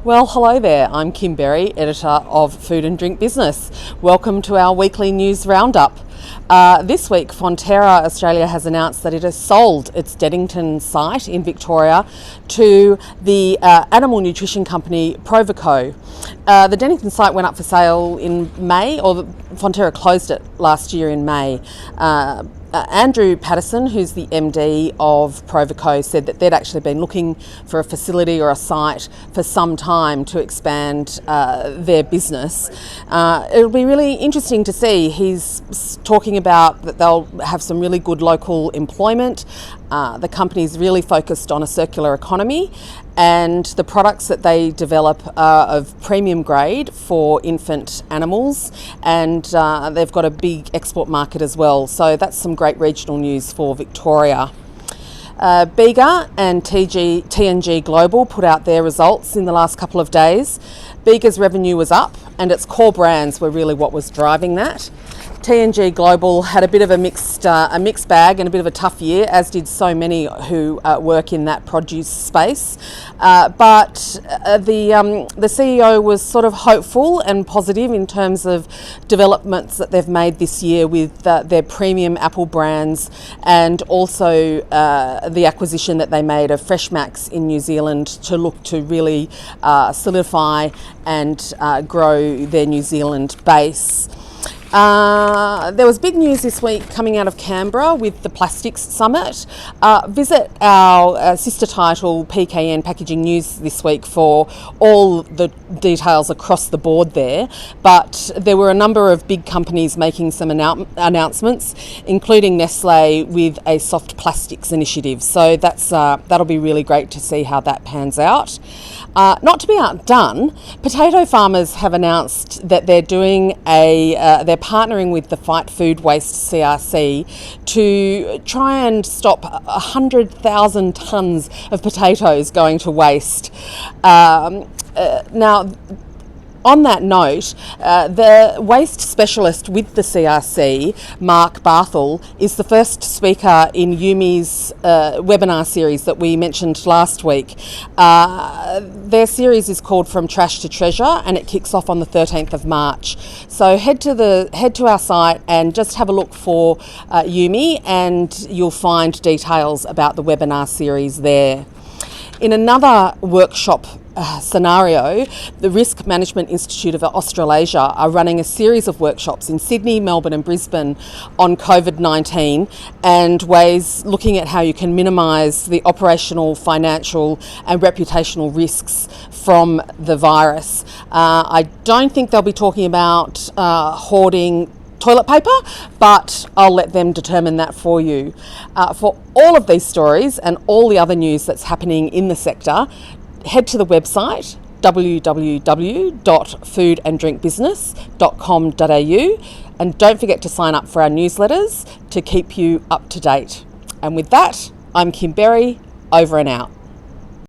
Well, hello there. I'm Kim Berry, editor of Food and Drink Business. Welcome to our weekly news roundup. This week, Fonterra Australia has announced that it has sold its Deddington site in Victoria to the animal nutrition company ProviCo. The Deddington site went up for sale in May, or Fonterra closed it last year in May. Andrew Patterson, who's the MD of ProviCo, said that they'd actually been looking for a facility or a site for some time to expand their business. It'll be really interesting to see. He's talking about that they'll have some really good local employment. The company's really focused on a circular economy, and the products that they develop are of premium grade for infant animals, and they've got a big export market as well. So that's some great regional news for Victoria. Bega and TNG Global put out their results in the last couple of days. Bega's revenue was up, and its core brands were really what was driving that. TNG Global had a bit of a mixed bag and a bit of a tough year, as did so many who work in that produce space. But the CEO was sort of hopeful and positive in terms of developments that they've made this year with their premium apple brands, and also the acquisition that they made of Freshmax in New Zealand to look to really solidify and grow their New Zealand base. There was big news this week coming out of Canberra with the Plastics Summit. Visit our sister title PKN Packaging News this week for all the details across the board there. But there were a number of big companies making some announcements, including Nestle with a soft plastics initiative. So that'll be really great to see how that pans out. Not to be outdone, potato farmers have announced that they're doing they're partnering with the Fight Food Waste CRC to try and stop 100,000 tonnes of potatoes going to waste. Now, on that note, the waste specialist with the CRC, Mark Barthel, is the first speaker in Yume's webinar series that we mentioned last week. Their series is called From Trash to Treasure, and it kicks off on the 13th of March. So head to our site and just have a look for Yume, and you'll find details about the webinar series there. In another workshop scenario, the Risk Management Institute of Australasia are running a series of workshops in Sydney, Melbourne and Brisbane on COVID-19 and ways looking at how you can minimise the operational, financial and reputational risks from the virus. I don't think they'll be talking about hoarding toilet paper, but I'll let them determine that for you. For all of these stories and all the other news that's happening in the sector, head to the website www.foodanddrinkbusiness.com.au, and don't forget to sign up for our newsletters to keep you up to date. And with that, I'm Kim Berry, over and out.